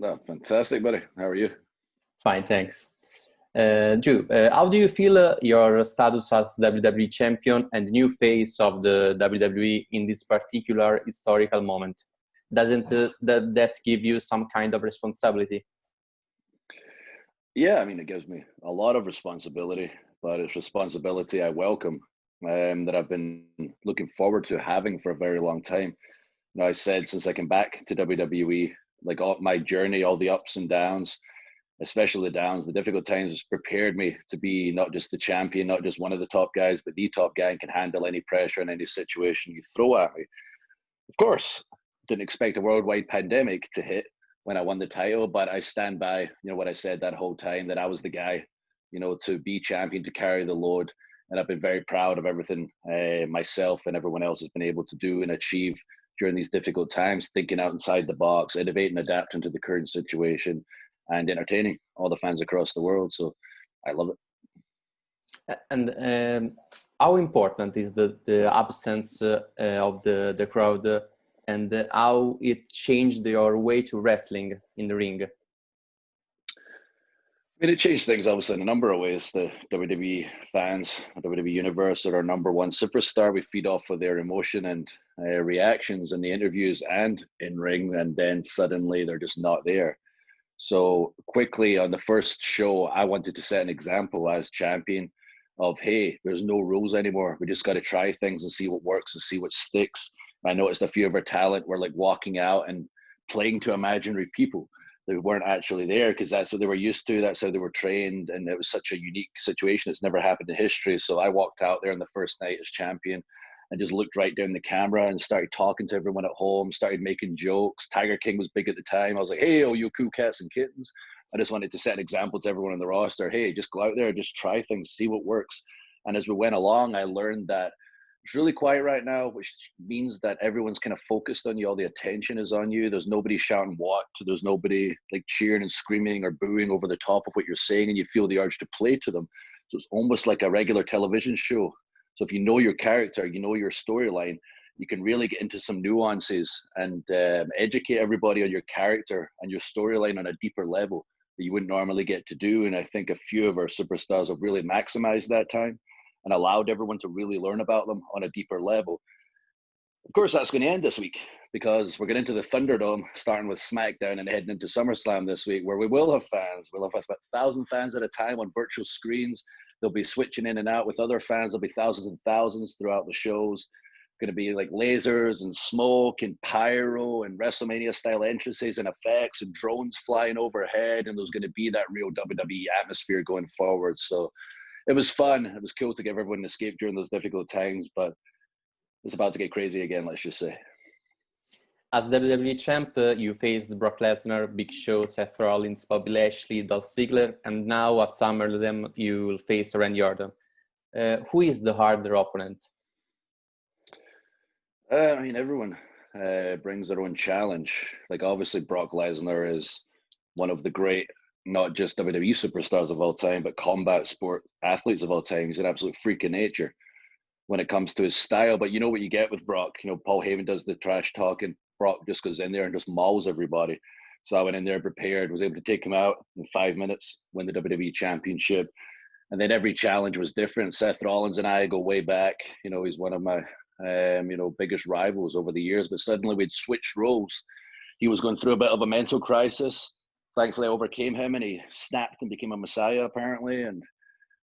No, fantastic, buddy. How are you? Fine, thanks. Drew, how do you feel your status as WWE champion and new face of the WWE in this particular historical moment? Doesn't that give you some kind of responsibility? Yeah, I mean, it gives me a lot of responsibility, but it's responsibility I welcome, that I've been looking forward to having for a very long time. I said since I came back to WWE, like all my journey, all the ups and downs, especially the downs, the difficult times, has prepared me to be not just the champion, not just one of the top guys, but the top guy and can handle any pressure in any situation you throw at me. Of course, didn't expect a worldwide pandemic to hit when I won the title, but I stand by, what I said that whole time, that I was the guy, to be champion, to carry the load. And I've been very proud of everything myself and everyone else has been able to do and achieve during these difficult times, thinking outside the box, innovating, adapting to the current situation, and entertaining all the fans across the world. So I love it. And how important is the absence of the crowd and how it changed your way to wrestling in the ring? I mean, it changed things obviously in a number of ways. The WWE fans, the WWE Universe, are our number one superstar. We feed off of their emotion and reactions in the interviews and in ring, and then suddenly they're just not there. So quickly on the first show, I wanted to set an example as champion of, hey, there's no rules anymore. We just got to try things and see what works and see what sticks. I noticed a few of our talent were like walking out and playing to imaginary people that weren't actually there because that's what they were used to. That's how they were trained. And it was such a unique situation. It's never happened in history. So I walked out there on the first night as champion and just looked right down the camera and started talking to everyone at home, started making jokes. Tiger King was big at the time. I was like, hey, oh, you cool cats and kittens. I just wanted to set an example to everyone on the roster. Hey, just go out there, just try things, see what works. And as we went along, I learned that it's really quiet right now, which means that everyone's kind of focused on you. All the attention is on you. There's nobody shouting what. There's nobody like cheering and screaming or booing over the top of what you're saying, and you feel the urge to play to them. So it's almost like a regular television show. So if you know your character, you know your storyline, you can really get into some nuances and educate everybody on your character and your storyline on a deeper level that you wouldn't normally get to do. And I think a few of our superstars have really maximized that time and allowed everyone to really learn about them on a deeper level. Of course, that's going to end this week because we're getting into the Thunderdome, starting with SmackDown and heading into SummerSlam this week, where we will have fans. We'll have about 1,000 fans at a time on virtual screens. They'll be switching in and out with other fans. There'll be thousands and thousands throughout the shows. Going to be like lasers and smoke and pyro and WrestleMania style entrances and effects and drones flying overhead. And there's going to be that real WWE atmosphere going forward. So it was fun. It was cool to give everyone an escape during those difficult times, but it's about to get crazy again, let's just say. As WWE champ, you faced Brock Lesnar, Big Show, Seth Rollins, Bobby Lashley, Dolph Ziggler, and now at SummerSlam you will face Randy Orton. Who is the harder opponent? I mean, everyone brings their own challenge. Like, obviously, Brock Lesnar is one of the great, not just WWE superstars of all time, but combat sport athletes of all time. He's an absolute freak of nature when it comes to his style. But you know what you get with Brock. Paul Heyman does the trash talking. Brock just goes in there and just mauls everybody. So I went in there prepared, was able to take him out in 5 minutes, win the WWE Championship. And then every challenge was different. Seth Rollins and I go way back. He's one of my biggest rivals over the years. But suddenly we'd switched roles. He was going through a bit of a mental crisis. Thankfully, I overcame him, and he snapped and became a messiah, apparently. And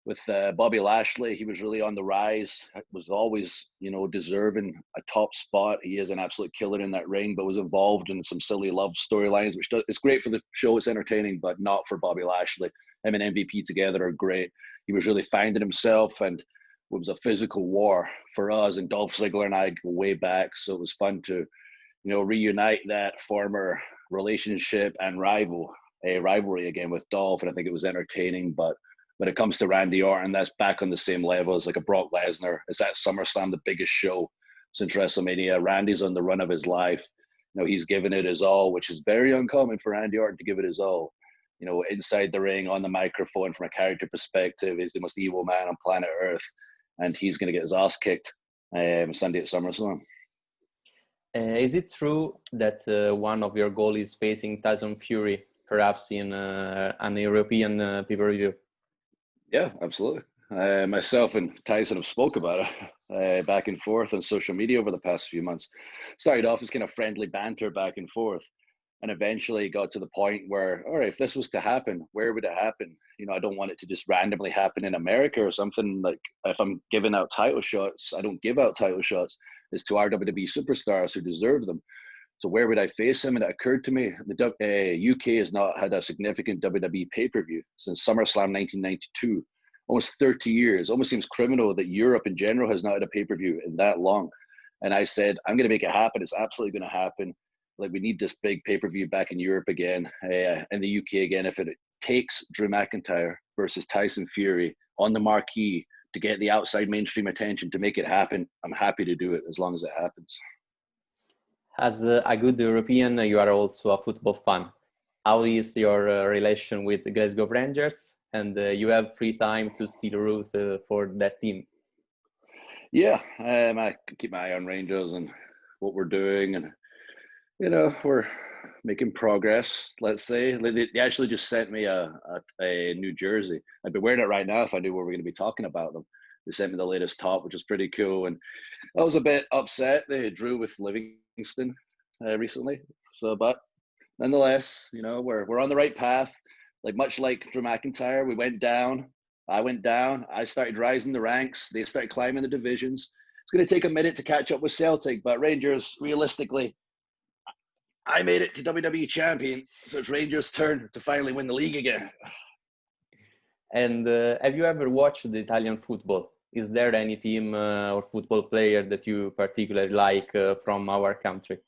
with Bobby Lashley, he was really on the rise. Was always, deserving a top spot. He is an absolute killer in that ring, but was involved in some silly love storylines, which it's great for the show. It's entertaining, but not for Bobby Lashley. Him and MVP together are great. He was really finding himself, and it was a physical war for us. And Dolph Ziggler and I go way back, so it was fun to, reunite that former relationship and rivalry again with Dolph. And I think it was entertaining, but when it comes to Randy Orton, that's back on the same level as like a Brock Lesnar. It's at SummerSlam, the biggest show since WrestleMania. Randy's on the run of his life. He's given it his all, which is very uncommon for Randy Orton to give it his all. Inside the ring, on the microphone, from a character perspective, he's the most evil man on planet Earth. And he's going to get his ass kicked Sunday at SummerSlam. Is it true that one of your goals is facing Tyson Fury, perhaps in an European pay-per-view? Yeah, absolutely. Myself and Tyson have spoke about it back and forth on social media over the past few months. Started off as kind of friendly banter back and forth, and eventually got to the point where, all right, if this was to happen, where would it happen? You know, I don't want it to just randomly happen in America or something. Like, if I'm giving out title shots, I don't give out title shots. It's to our WWE superstars who deserve them. So where would I face him? And it occurred to me, the UK has not had a significant WWE pay-per-view since SummerSlam 1992, almost 30 years. Almost seems criminal that Europe in general has not had a pay-per-view in that long. And I said, I'm going to make it happen. It's absolutely going to happen. Like, we need this big pay-per-view back in Europe again, in the UK again. If it takes Drew McIntyre versus Tyson Fury on the marquee to get the outside mainstream attention to make it happen, I'm happy to do it as long as it happens. As a good European, you are also a football fan. How is your relation with the Glasgow Rangers? And you have free time to still root for that team? Yeah, I keep my eye on Rangers and what we're doing, and you know, we're making progress. Let's say they actually just sent me a new jersey. I'd be wearing it right now if I knew we were going to be talking about them. They sent me the latest top, which is pretty cool, and I was a bit upset they drew with Livingston recently. So, but nonetheless, you know, we're on the right path. Like, much like Drew McIntyre, we went down. I went down. I started rising the ranks. They started climbing the divisions. It's going to take a minute to catch up with Celtic, but Rangers, realistically, I made it to WWE Champion, so it's Rangers' turn to finally win the league again. And have you ever watched the Italian football? Is there any team or football player that you particularly like from our country?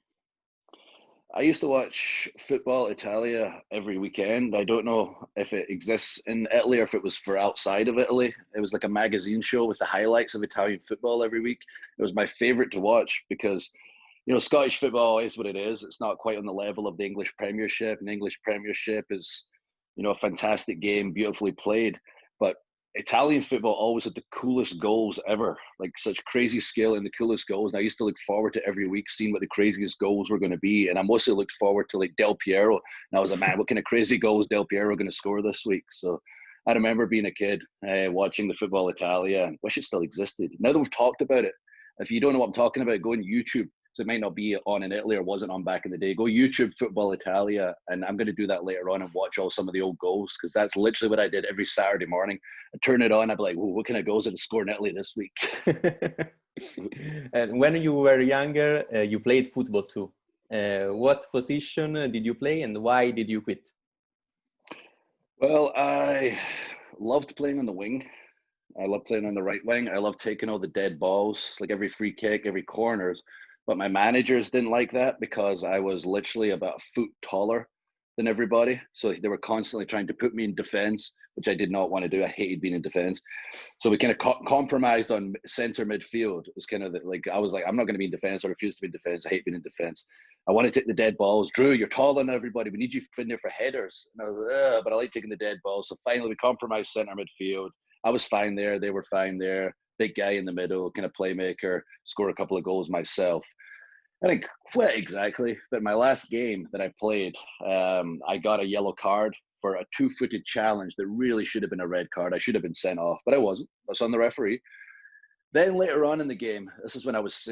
I used to watch Football Italia every weekend. I don't know if it exists in Italy or if it was for outside of Italy. It was like a magazine show with the highlights of Italian football every week. It was my favorite to watch because, you know, Scottish football is what it is. It's not quite on the level of the English Premiership. And English Premiership is, you know, a fantastic game, beautifully played. But Italian football always had the coolest goals ever, like such crazy skill and the coolest goals. And I used to look forward to every week seeing what the craziest goals were going to be. And I mostly looked forward to like Del Piero. And I was like, man, what kind of crazy goals Del Piero going to score this week? So I remember being a kid watching the Football Italia, and wish it still existed. Now that we've talked about it, if you don't know what I'm talking about, go on YouTube. So it might not be on in Italy or wasn't on back in the day. Go YouTube Football Italia, and I'm going to do that later on and watch all some of the old goals, because that's literally what I did every Saturday morning. I'd turn it on, I'd be like, what kind of goals did I score in Italy this week? And when you were younger, you played football too. What position did you play, and why did you quit? Well, I loved playing on the wing. I love playing on the right wing. I love taking all the dead balls, like every free kick, every corners. But my managers didn't like that because I was literally about a foot taller than everybody. So they were constantly trying to put me in defense, which I did not want to do. I hated being in defense. So we kind of compromised on center midfield. It was kind of like, I was like, I'm not going to be in defense. I refuse to be in defense. I hate being in defense. I want to take the dead balls. Drew, you're taller than everybody. We need you in there for headers. And I was like, but I like taking the dead balls. So finally we compromised center midfield. I was fine there. They were fine there. Big guy in the middle, kind of playmaker, score a couple of goals myself. I didn't quit exactly, but my last game that I played, I got a yellow card for a 2-footed challenge that really should have been a red card. I should have been sent off, but I wasn't. I was on the referee. Then later on in the game, this is when I was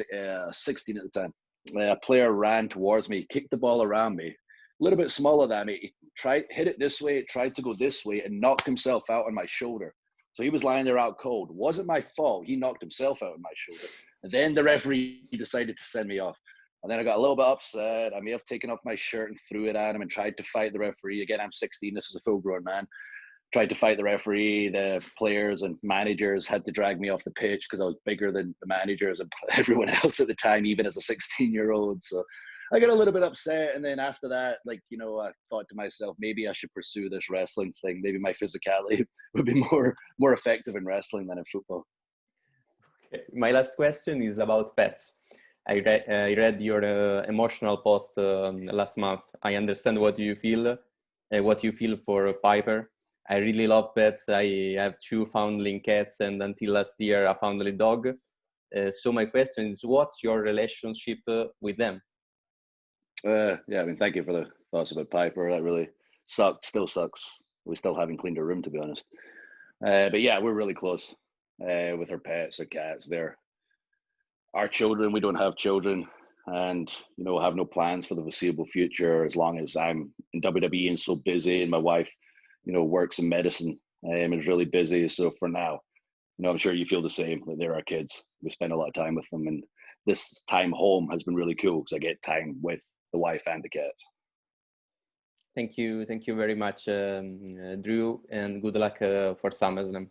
16 at the time, a player ran towards me, kicked the ball around me, a little bit smaller than me, hit it this way, tried to go this way, and knocked himself out on my shoulder. So he was lying there out cold. Wasn't my fault. He knocked himself out on my shoulder. And then the referee decided to send me off. And then I got a little bit upset. I may have taken off my shirt and threw it at him and tried to fight the referee. Again, I'm 16. This is a full-grown man. Tried to fight the referee. The players and managers had to drag me off the pitch because I was bigger than the managers and everyone else at the time, even as a 16-year-old. So I got a little bit upset. And then after that, like, you know, I thought to myself, maybe I should pursue this wrestling thing. Maybe my physicality would be more effective in wrestling than in football. Okay. My last question is about pets. I read your emotional post last month. I understand what you feel for Piper. I really love pets. I have 2 foundling cats, and until last year, a foundling dog. So my question is, what's your relationship with them? Yeah, I mean, thank you for the thoughts about Piper. That really sucked. Still sucks. We still haven't cleaned her room, to be honest. But yeah, we're really close with her pets, her cats. They're our children. We don't have children, and have no plans for the foreseeable future. As long as I'm in WWE and so busy, and my wife, works in medicine and is really busy. So for now, I'm sure you feel the same. That they're our kids. We spend a lot of time with them, and this time home has been really cool because I get time with the wife and the cats. Thank you very much, Drew, and good luck for SummerSlam.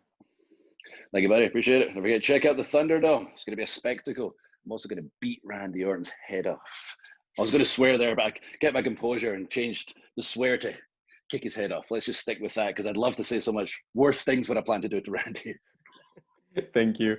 Thank you, buddy. Appreciate it. Don't forget to check out the Thunderdome. It's going to be a spectacle. I'm also going to beat Randy Orton's head off. I was going to swear there, but I get my composure and changed the swear to kick his head off. Let's just stick with that because I'd love to say so much worse things what I plan to do to Randy. Thank you.